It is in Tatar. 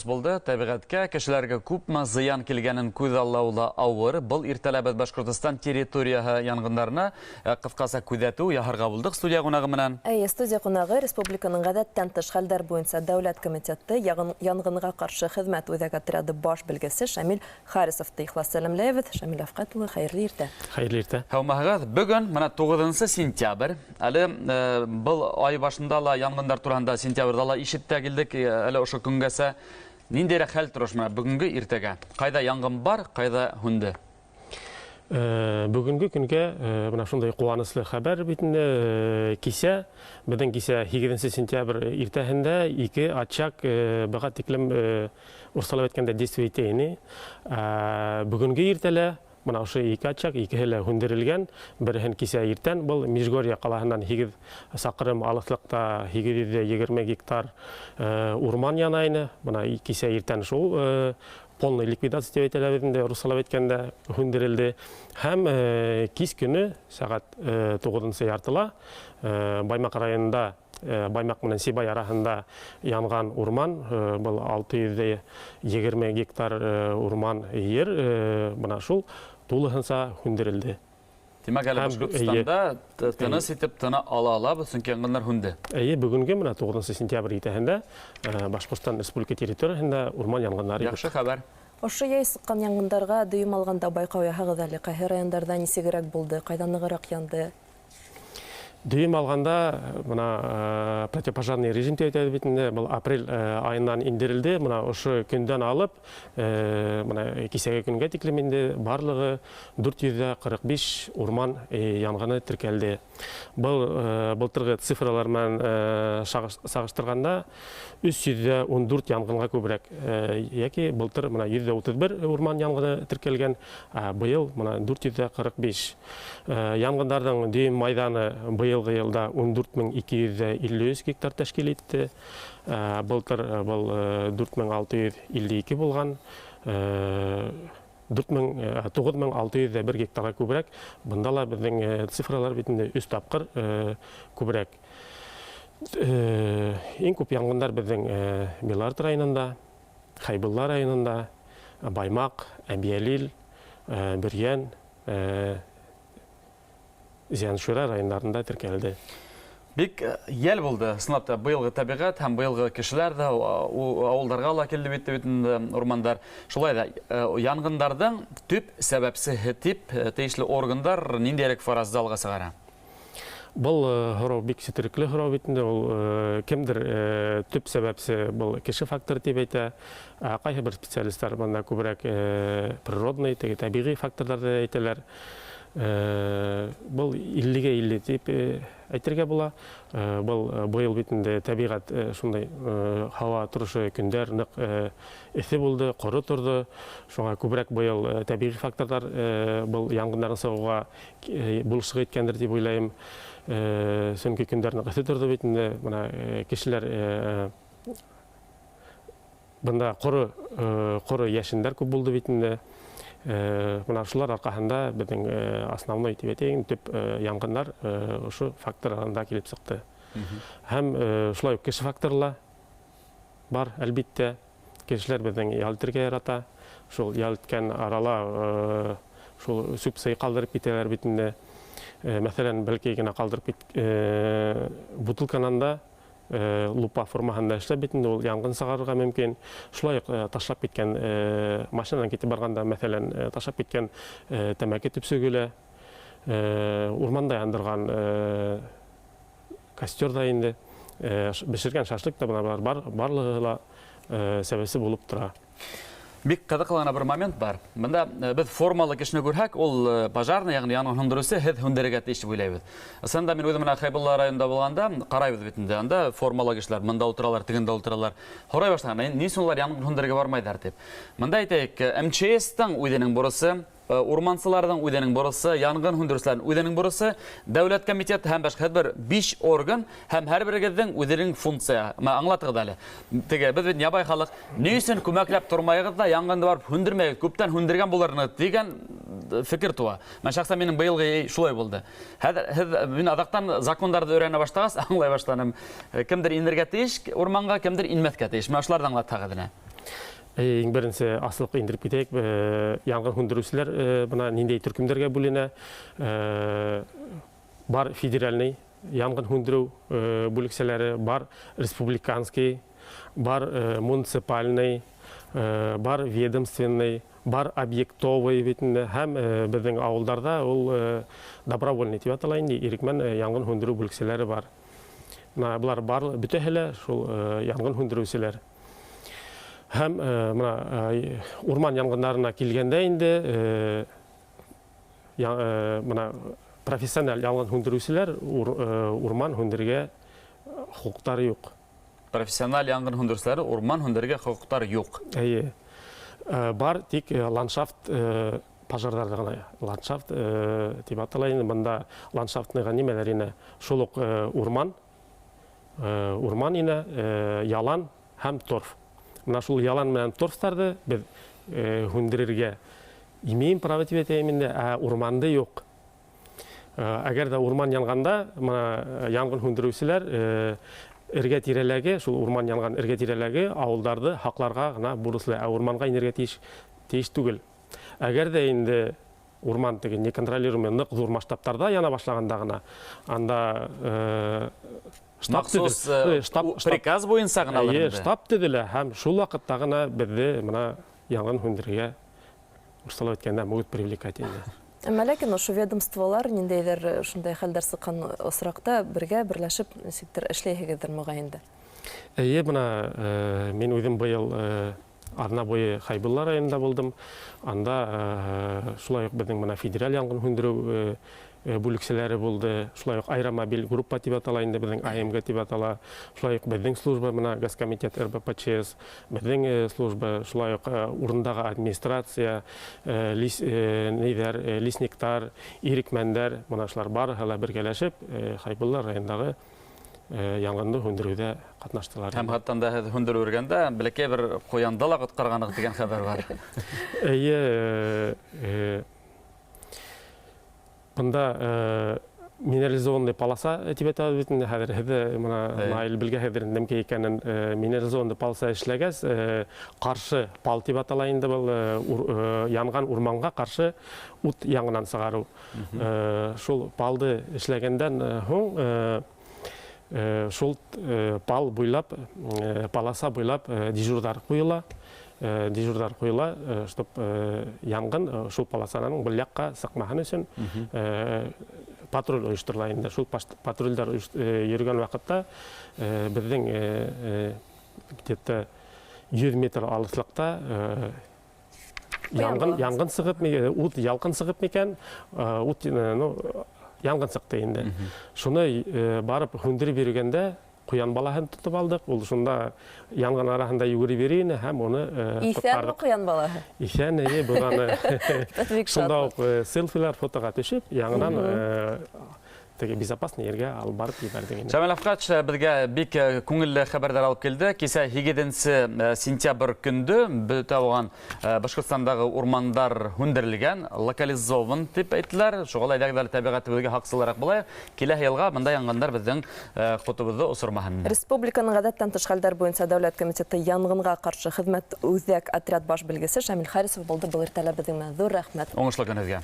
Булды, табиғатка, кешеләргә күпме зыян килгәнен күз аллаулы авыр, был иртәләбез Башкортостан территорияһы янгыннарына кыскаса күзәтү яһарга булдык. Студия кунагы менән. Студия кунагы республиканың гадәттән тыш хәлләр буенча дәүләт комитеты янгынга каршы хезмәт үзәк отряды баш белгесе Шамил Харисовты ихлас сәламләйбез. Шамил Афкатулы, хәерле иртә. Хәерле иртә. Һәүмәгез, бүген менә 9 сентябрь. Әле был ай башында ла янгындар турында сентябрьдә ла ишеттә килдек. Әле ошо көнгәсә ниндәй хәл торышмы бүгенге иртәгә? Кайда янгын бар, кайда хүнде? Бүгенге көнгә менә шундай куанычлы хәбәр битендә кисә, безнең кисә 8 сентябрь иртәһендә 2 очаг бага тиклем урсалап әйткәндә действие итәйни. Бүгенге иртәлә Мына ошо 2 очаг, 2-һе хүндерелгән. Береһен кисә иртән был Межгорье калаһыннан 8 сакрым алыслыкта 720 гектар урман янайны. Мына кисә иртән шул полный ликвидация дип әйтәләр русалап әйткәндә хүндерелде. Һәм кис көне сәгать 9 яртыла Баймак районында Баймак менән Сибай арасында янган урман, был 620 гектар урман ер, мына шул тулыһынса хүндерелде. Димәк, әле Башкортстанда тыныс итеп тына ала-алабыз, чөнки янгыннар хүнде. Бүгенге менә 9 сентябрь итәһендә Башкортстан Республика территориясендә урман янгыннары. Яхшы хәбәр. Ошо яй сыккан янгындарга дөйм алганда байкау яһагыз әле. Кайһы райондарда нисегрәк булды, кайда ныгырак янды? Дөйм алганда мына противопожарный режим битендә был апрель айынан индерелде. Мына ошо көндән алып мына кисәге көнгә тиклем инде барлыгы 445 урман янгыны теркәлде. Был былтыргы цифрлар белән сагыштырганда 314 янгынга күбрәк. Яки былтыр мына 131 урман янгыны теркәлгән, быел мына 445. Янгыннарның дөйм майданы быелгы елда 14253 гектар тәшкил итте. Былтыр был 4652 булган. 9601 гектарга күбрәк. Бында ла безнең цифрлар битендә 3 тапкыр күбрәк. Иң күп янгыннар безнең Белорет районында, Хайбулла районында, Баймак, Әбиялил, Бөрьян, Зияншура районнарында теркәлде. Бик ел булды. Сынапта быелгы табигать һәм быелгы кешеләр дә авылларга ла килде бит урмандар. Шулай да янгындардың төп сәбәпсе дип тиешле органдар ниндирәк фаразда алга сыгара? Бұл хорау бик сетрекле хорау битендә ул кемдер төп сәбәпсе был кеше фактор дип әйтә. Кайсы бер специалистлар монда күбрәк природный, табигый факторларда әйтәләр. Бұл 50-ге 50 дип әйтергә була. Бұл быел битендә табигать шундай һава торышы көндәр нык эҫе булды, коры торды. Шуңа күбрәк быел табигый факторлар бұл янгыннарны сауга булышлык иткәндер дип уйлайм. Сөнки көндәр нык эҫе торды битендә, мына кешеләр бында коры яшендәр күп булды битендә. Мына шулар аркаһында безнең основной тибетең төп янгыннар ошо факторларында килеп сыкты. Һәм шулай ук кеше факторлар бар, әлбиттә. Кешеләр безнең ял итәргә ярата. Шул ял иткән арала шул сүп-сый калдырып китәләр битендә. Мәсәлән, бәлки генә калдырып бутылкананда лупа формаһында эшләп битендә ул янгын сыгарырга мөмкин. Шулай ук ташлап киткән машинадан китеп барганда, мәсәлән, ташлап киткән тәмәке төпсөгелә, урманда яндырган костер да инде, бешергән шашлык та барлыгы ла сәбәпсе булып тора. Бик кызыклы бер момент бар. Монда без формалы кешене күрһәк, ул пожарный, ягъни янгын һөндерүче, һез һөндерергә тиеш дип уйлайбыз. Санда мен үзем менә Хайбулла районында булганда, карайбыз бит инде. Анда формалы кешеләр монда утыралар, тигендә утыралар. Хорай башлаган, ни сунлар янгын һөндерергә бармайдар дип. Монда әйтәйек, МЧС-тан үзенең бурысы, урмансыларның үзенең бурысы, янгын һөндерүчеләрнең үзенең бурысы, дәүләт комитеты һәм башка бер 5 орган һәм һәрберегезнең үзенең функция. Аңлатыгыз әле. Теге без бит ябай халык, ни өчен күмәкләп тормайыгыз да янгынды барып һөндермәйгез, күптән һөндергән буларны дигән фикер туа. Мен шәхсән минем быелгы шулай булды. Хәзер мин адактан законнарны өйрәнә башлагас, аңлай башланым. Кемдер инергә тиеш урманга, кемдер инмәскә тиеш. Мен шулардан аңлатагыз. Ең бірінші асылық ендіріп кетейік. Яңғын хүндірушілер бұна нендей түркімдерге бөліне бар федеральный яңғын хүндіру бөлікселері, бар республиканский, бар муниципальный, бар ведомственный, бар объектовый бетінде, һәм біздің ауылдарда ол добровольный деп аталайын дей, ерекмен яңғын хүндіру бөлікселері бар. Бұлар бар бүтәхілі шул яңғын хүндірушілер. Һәм урман яңғындарына келгенде инде профессионал яңғын хүндірушілер урман хүндірге құқықтары жоқ. Профессионал яңғын хүндірушілер урман хүндірге құқықтары жоқ. Бар тек ландшафт пожардарды ғана. Ландшафт деп аталайын, бұнда ландшафтныға немелеріне шолық урман ине, ялан һәм торф. Мына шул ялан менен торфтарды біз хүндірерге имейм право деп етеймінде, урманды жоқ. Әгер де урман янғанда, яңғын хүндірушілер ірге тиреләге, шул урман янған ірге тиреләге ауылдарды хақларға ғана бұрысылы, урманға инерге тейіш түгіл. Әгер де енді урман деген неконтролируемый нық зор масштабтарда яна башлаганда ғана, анда Мақсус приказ бойынса ғана алырында? Штаб түділі, һәм шул вақытта ғана бізді яңғын хүндірге ұрсалау еткенде мүгіт привлекать енді. Ләкин ошу ведомстволар ниндейдер шундай хәлдәр сыққан осырақта бірләшіп сектор эшләйһегездер мөгаенде? Мен өзім быйыл арна бойы Хайбулла районында болдым. Анда шулай ук біздің федераль яңғын хүндіру бүлікселері болды. Шулай ук аэромобиль группа деп аталайында біздің АМГ деп атала. Шулай ук біздің служба Госкомитет РБПЧС, біздің служба, шулай ук урындағы администрация, лесниктар, ирекмәндәр, шулар барыһы бергәләшеп Хайбулла райондағы яңғынды хүндіруде қатнаштылар. Һәм хаттан да хүндіру өргенде, білеке бір қоянды ла құтқарғанық деген хабар бар. Бұнда минерализованный полоса деп аталып, хәзер Наил білге хәзеріндем екенін минерализованный полоса эшләгәс, қаршы пал деп аталайында бұл янған урманға қаршы ут яңынан сығару. Шул палды эшләгәндән һуң шул пал буйлап, полоса буйлап дежурдар қойыла. Дежурдар қойыла, чтоб яңғын шул полосаның бұл яққа сықмағын үшін патруль ойыштырылайында. Шул патрульдар ерген вақытта біздің 100 метр алыслықта яңғын сығып, ут ялқын сығып мекен, яңғын сықты енді. Шуны барып хүндірі бергенде құян балаһын тұтып алдық. Ол шында яңғын арасында жүгіре берейін, һәм оны құтқардық. Исән ме құян балаһы? Исән, бұғаны шында селфилар фотоға төшіп, яңынан безопасный ерге алып барып ебәрдік. Шамил Афқач бізге бик көңілі хабардар алып келді. Кесе 2 сентябрь күнді бүті оған Башқұртстандағы урмандар хүндірілген, локализован деп әйттілер. Шоғыл айдағыдар табиғаты бізге хақсыларақ болай. Келе елға мұнда яңғандар біздің құтыбызды ұсырмағын. Республиканың ғадаттан тыш хәлдәр бойынша Дәүләт комитеты яңғынға қаршы хезмәт үзәк отряд баш белгесе Шамил Харисов болды. Бұл ертәлі біздің мәзур рәхмәт. Оңышлы күнізге.